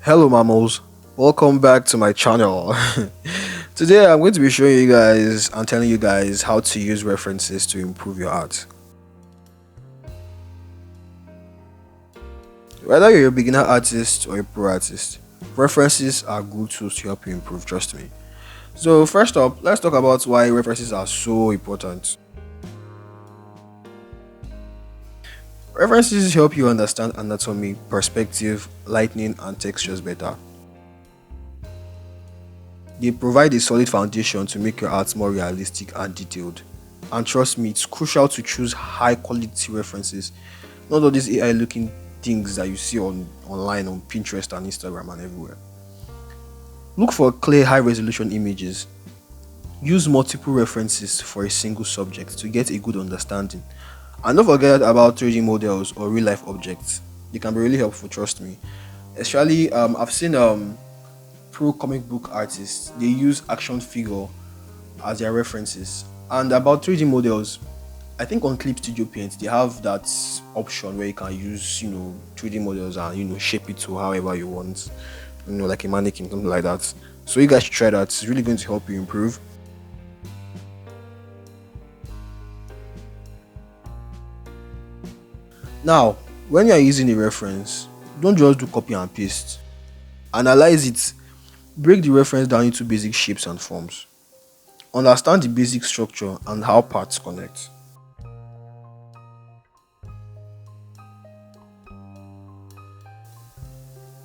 Hello, mammals. Welcome back to my channel. Today, I'm going to be showing you guys and telling you guys how to use references to improve your art. Whether you're a beginner artist or a pro artist, references are good tools to help you improve, trust me. So, first up, let's talk about why references are so important. References help you understand anatomy, perspective, lighting, and textures better. They provide a solid foundation to make your art more realistic and detailed. And trust me, it's crucial to choose high quality references, not all these AI looking things that you see online on Pinterest and Instagram and everywhere. Look for clear high resolution images. Use multiple references for a single subject to get a good understanding. And don't forget about 3D models or real life objects. They can be really helpful, trust me. Especially, I've seen pro comic book artists, they use action figure as their references. And about 3D models, I think on Clip Studio Paint they have that option where you can use 3D models and shape it to however you want, like a mannequin, something like that. So you guys should try that. It's really going to help you improve. Now, when you are using a reference, don't just do copy and paste. Analyze it. Break the reference down into basic shapes and forms. Understand the basic structure and how parts connect.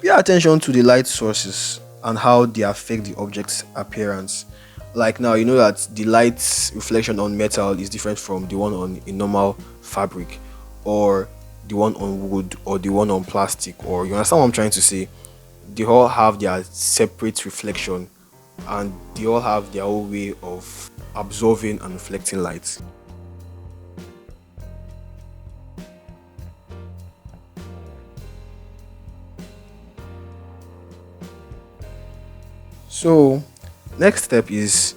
Pay attention to the light sources and how they affect the object's appearance. Like now, you know that the light reflection on metal is different from the one on a normal fabric, or the one on wood, or the one on plastic, or you understand what I'm trying to say? They all have their separate reflection and they all have their own way of absorbing and reflecting light. So, next step is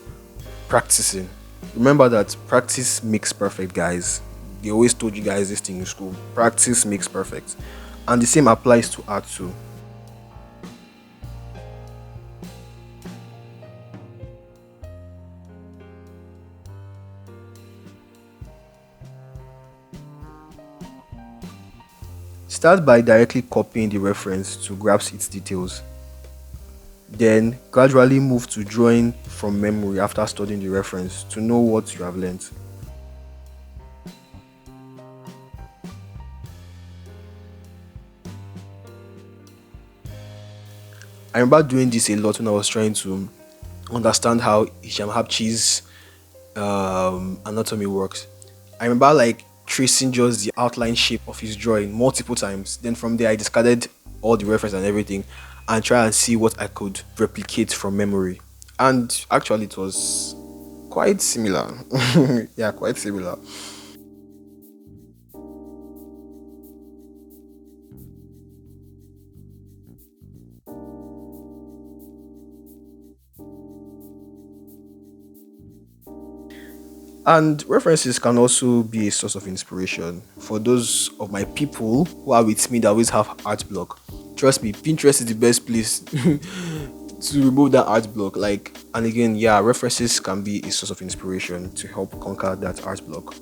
practicing. Remember that practice makes perfect, guys. They always told you guys this thing in school. Practice makes perfect. And the same applies to art too. Start by directly copying the reference to grasp its details. Then gradually move to drawing from memory after studying the reference to know what you have learned. I remember doing this a lot when I was trying to understand how Hisham Habchi's anatomy works. I remember like tracing just the outline shape of his drawing multiple times. Then from there, I discarded all the reference and everything and try and see what I could replicate from memory. And actually, it was quite similar. Yeah, quite similar. And references can also be a source of inspiration for those of my people who are with me that always have art block. Trust me, Pinterest is the best place to remove that art block. Like, and again, yeah, references can be a source of inspiration to help conquer that art block.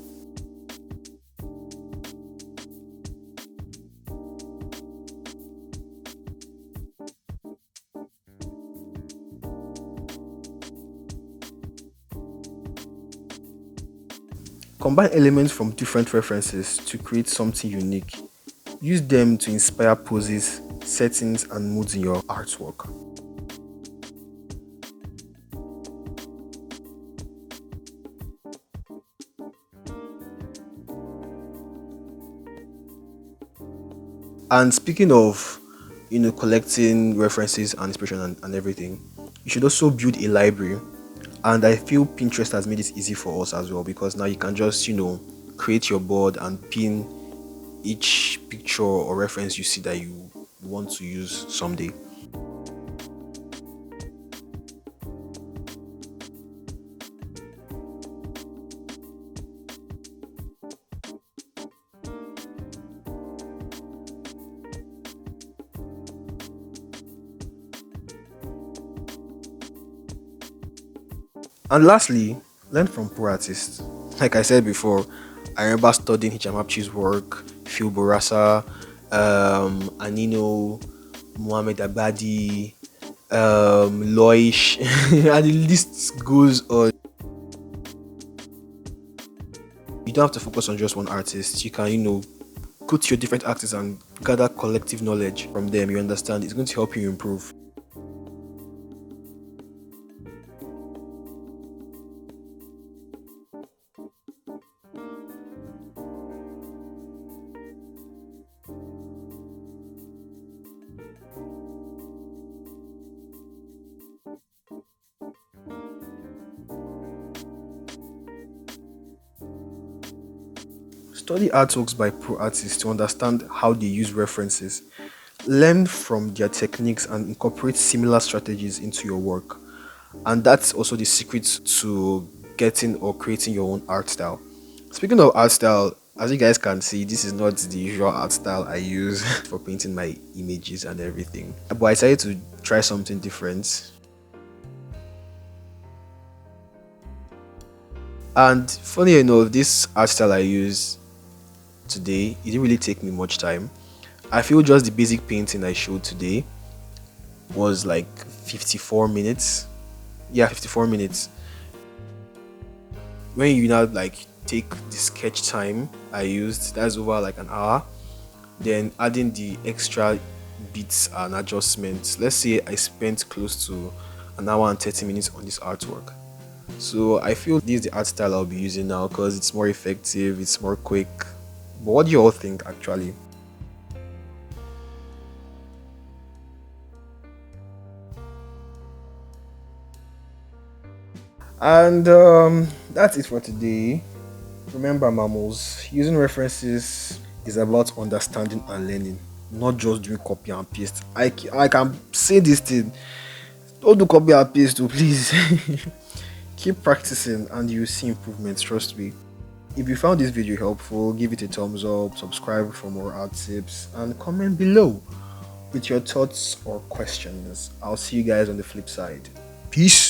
Combine elements from different references to create something unique. Use them to inspire poses, settings, and moods in your artwork. And speaking of, collecting references and inspiration and everything, you should also build a library. And I feel Pinterest has made it easy for us as well because now you can just, create your board and pin each picture or reference you see that you want to use someday. And lastly, learn from pro artists. Like I said before, I remember studying Hichamapchi's work, Phil Borasa, Anino, Mohamed Abadi, Loish, and the list goes on. You don't have to focus on just one artist. You can, go to your different artists and gather collective knowledge from them. You understand? It's going to help you improve. Study artworks by pro artists to understand how they use references. Learn from their techniques and incorporate similar strategies into your work. And that's also the secret to getting or creating your own art style. Speaking of art style, as you guys can see, this is not the usual art style I use for painting my images and everything. But I decided to try something different. And funny enough, this art style I use today, it didn't really take me much time. I feel just the basic painting I showed today was like 54 minutes. Yeah, 54 minutes. When you now like take the sketch time I used, that's over like an hour. Then adding the extra bits and adjustments. Let's say I spent close to an hour and 30 minutes on this artwork. So I feel this is the art style I'll be using now because it's more effective, it's more quick. But what do you all think actually? And that's it for today. Remember, mammals, using references is about understanding and learning, not just doing copy and paste. I can say this thing. Don't do copy and paste, too, please. Keep practicing and you see improvements, trust me. If you found this video helpful, give it a thumbs up, subscribe for more art tips, and comment below with your thoughts or questions. I'll see you guys on the flip side. Peace.